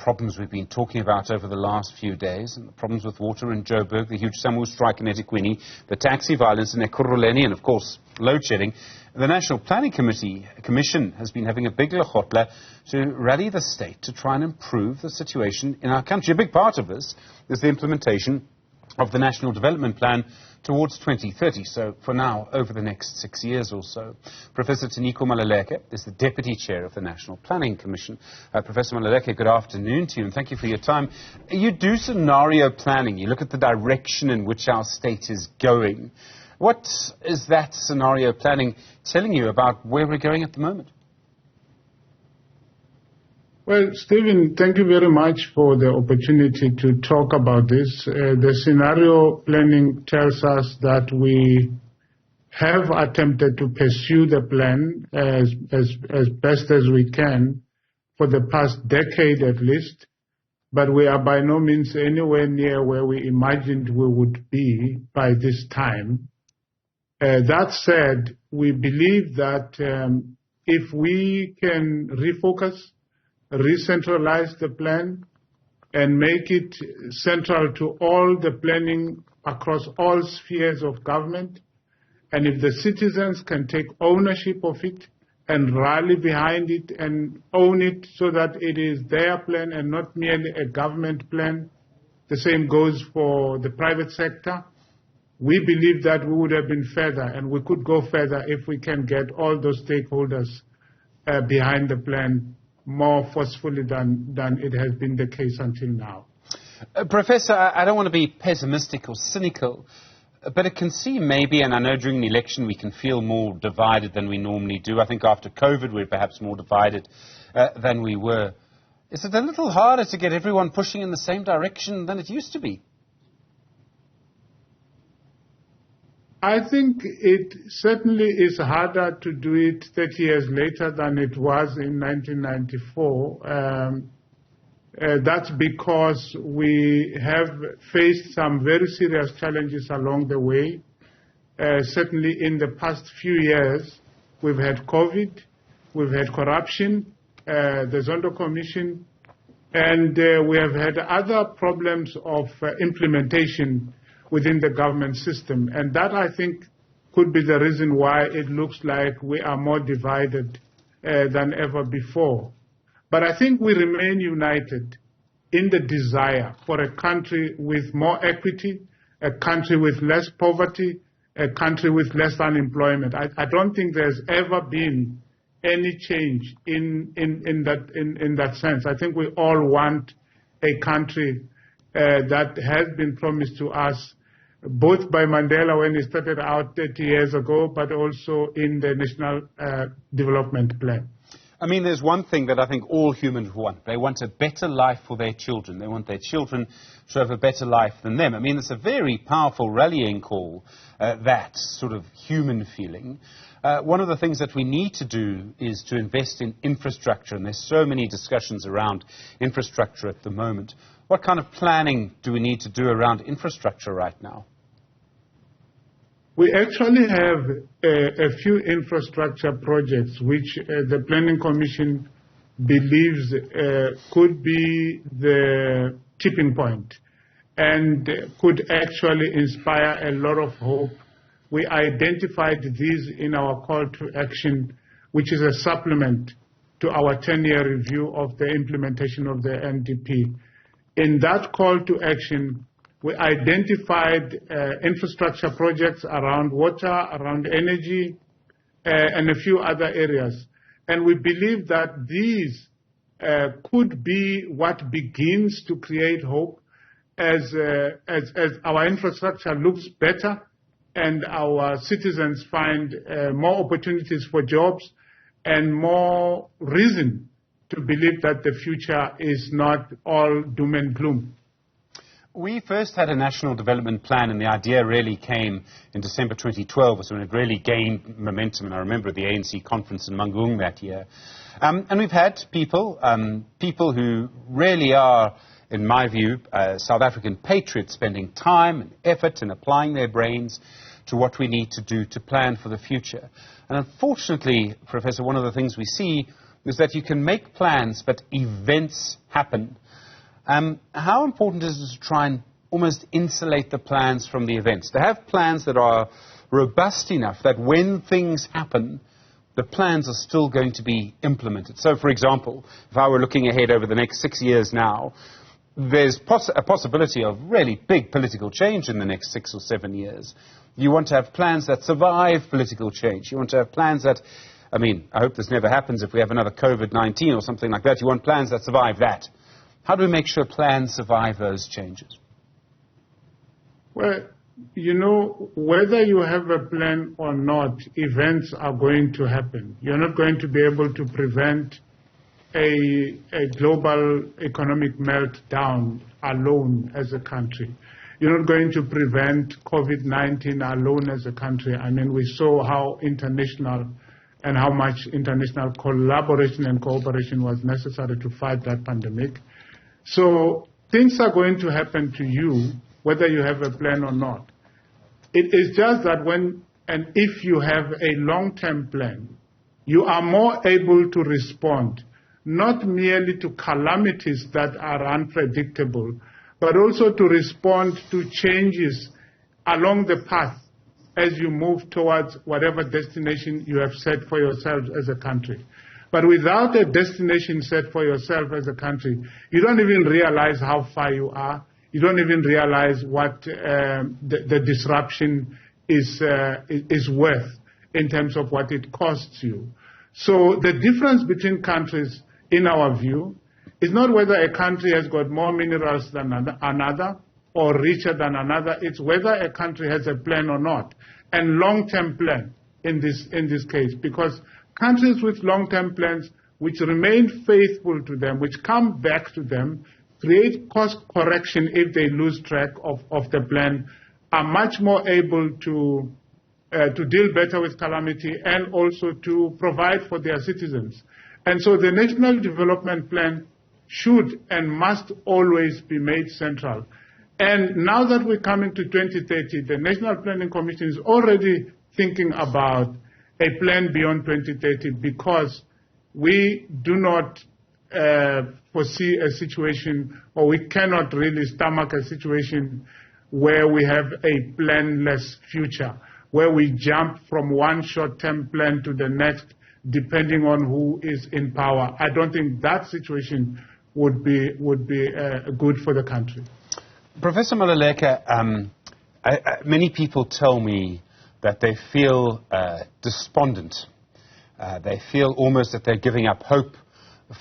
problems we've been talking about over the last few days, and the problems with water in Joburg, the huge Samu strike in eThekwini, the taxi violence in Ekurhuleni, and of course, load shedding. The National Planning Commission has been having a big lekgotla to rally the state to try and improve the situation in our country. A big part of this is the implementation of the National Development Plan towards 2030, so for now, over the next 6 years or so. Professor Tinyiko Maluleke is the Deputy Chair of the National Planning Commission. Professor Maluleke, good afternoon to you, and thank you for your time. You do scenario planning. You look at the direction in which our state is going. What is that scenario planning telling you about where we're going at the moment? Well, Stephen, thank you very much for the opportunity to talk about this. The scenario planning tells us that we have attempted to pursue the plan as best as we can for the past decade at least, but we are by no means anywhere near where we imagined we would be by this time. That said, we believe that if we can refocus, re-centralize the plan and make it central to all the planning across all spheres of government, and if the citizens can take ownership of it and rally behind it and own it so that it is their plan and not merely a government plan, the same goes for the private sector. We believe that we would have been further, and we could go further if we can get all those stakeholders behind the plan more forcefully than it has been the case until now. Professor, I don't want to be pessimistic or cynical, but it can seem maybe, and I know during the election we can feel more divided than we normally do. I think after COVID we're perhaps more divided than we were. Is it a little harder to get everyone pushing in the same direction than it used to be? I think it certainly is harder to do it 30 years later than it was in 1994. That's because we have faced some very serious challenges along the way. Certainly in the past few years, we've had COVID, we've had corruption, the Zondo Commission, and we have had other problems of implementation within the government system. And that, I think, could be the reason why it looks like we are more divided than ever before. But I think we remain united in the desire for a country with more equity, a country with less poverty, a country with less unemployment. I don't think there's ever been any change in that sense. I think we all want a country that has been promised to us both by Mandela when he started out 30 years ago, but also in the National Development Plan. I mean, there's one thing that I think all humans want. They want a better life for their children. They want their children to have a better life than them. I mean, it's a very powerful rallying call, that sort of human feeling. One of the things that we need to do is to invest in infrastructure, and there's so many discussions around infrastructure at the moment. What kind of planning do we need to do around infrastructure right now? We actually have a few infrastructure projects which the Planning Commission believes could be the tipping point and could actually inspire a lot of hope. We identified these in our call to action, which is a supplement to our 10-year review of the implementation of the NDP. In that call to action, we identified infrastructure projects around water, around energy, and a few other areas. And we believe that these could be what begins to create hope as our infrastructure looks better and our citizens find more opportunities for jobs and more reason to believe that the future is not all doom and gloom. We first had a national development plan, and the idea really came in December 2012, was when it really gained momentum. And I remember the ANC conference in Mangaung that year. And we've had people who really are, in my view, South African patriots, spending time and effort and applying their brains to what we need to do to plan for the future. And unfortunately, Professor, one of the things we see is that you can make plans, but events happen. How important is it to try and almost insulate the plans from the events? To have plans that are robust enough that when things happen, the plans are still going to be implemented. So, for example, if I were looking ahead over the next 6 years now, there's a possibility of really big political change in the next 6 or 7 years. You want to have plans that survive political change. You want to have plans that, I mean, I hope this never happens if we have another COVID-19 or something like that. You want plans that survive that. How do we make sure plans survive those changes? Well, you know, whether you have a plan or not, events are going to happen. You're not going to be able to prevent a global economic meltdown alone as a country. You're not going to prevent COVID-19 alone as a country. I mean, we saw how international and how much international collaboration and cooperation was necessary to fight that pandemic. So things are going to happen to you, whether you have a plan or not. It is just that when and if you have a long-term plan, you are more able to respond, not merely to calamities that are unpredictable, but also to respond to changes along the path as you move towards whatever destination you have set for yourself as a country. But without a destination set for yourself as a country, you don't even realize how far you are. You don't even realize what the disruption is worth in terms of what it costs you. So the difference between countries, in our view, is not whether a country has got more minerals than another or richer than another. It's whether a country has a plan or not, and long-term plan in this case, because countries with long-term plans which remain faithful to them, which come back to them, create course correction if they lose track of the plan, are much more able to deal better with calamity and also to provide for their citizens. And so the National Development Plan should and must always be made central. And now that we're coming to 2030, the National Planning Commission is already thinking about a plan beyond 2030 because we do not foresee a situation, or we cannot really stomach a situation where we have a planless future, where we jump from one short-term plan to the next, depending on who is in power. I don't think that situation would be good for the country. Professor Maluleke, many people tell me that they feel despondent. They feel almost that they're giving up hope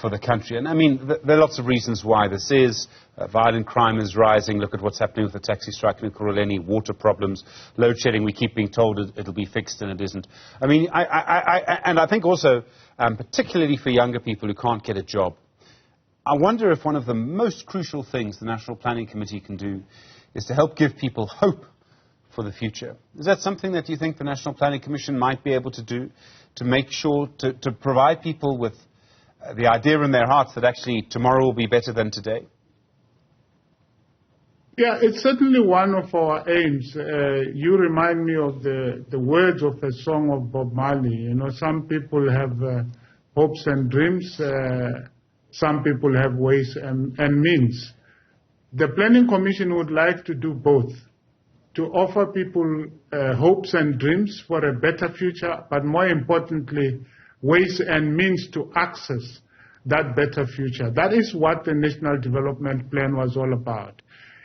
for the country. And I mean, there are lots of reasons why this is. Violent crime is rising. Look at what's happening with the taxi strike in Ekurhuleni, water problems, load shedding. We keep being told it'll be fixed and it isn't. I mean, I think also, particularly for younger people who can't get a job, I wonder if one of the most crucial things the National Planning Committee can do is to help give people hope for the future. Is that something that you think the National Planning Commission might be able to do, to make sure, to provide people with the idea in their hearts that actually tomorrow will be better than today? Yeah, it's certainly one of our aims. You remind me of the words of a song of Bob Marley. You know, some people have hopes and dreams. Some people have ways and means. The Planning Commission would like to do both, to offer people hopes and dreams for a better future, but more importantly, ways and means to access that better future. That is what the National Development Plan was all about.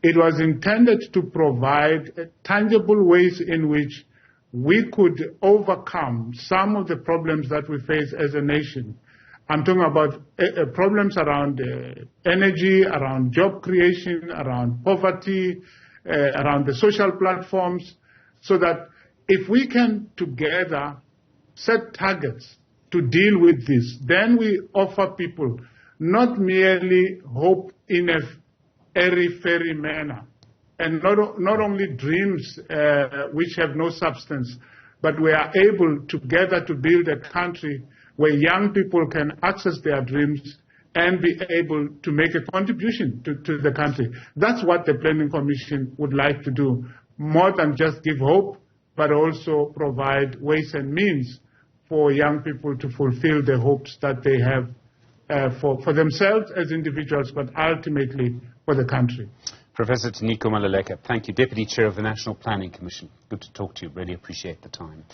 It was intended to provide tangible ways in which we could overcome some of the problems that we face as a nation. I'm talking about problems around energy, around job creation, around poverty, around the social platforms, so that if we can together set targets to deal with this, then we offer people not merely hope in a airy-fairy manner, and not only dreams which have no substance, but we are able together to build a country where young people can access their dreams and be able to make a contribution to the country. That's what the Planning Commission would like to do, more than just give hope, but also provide ways and means for young people to fulfill the hopes that they have for themselves as individuals, but ultimately for the country. Professor Tinyiko Maluleke, thank you, Deputy Chair of the National Planning Commission. Good to talk to you. Really appreciate the time.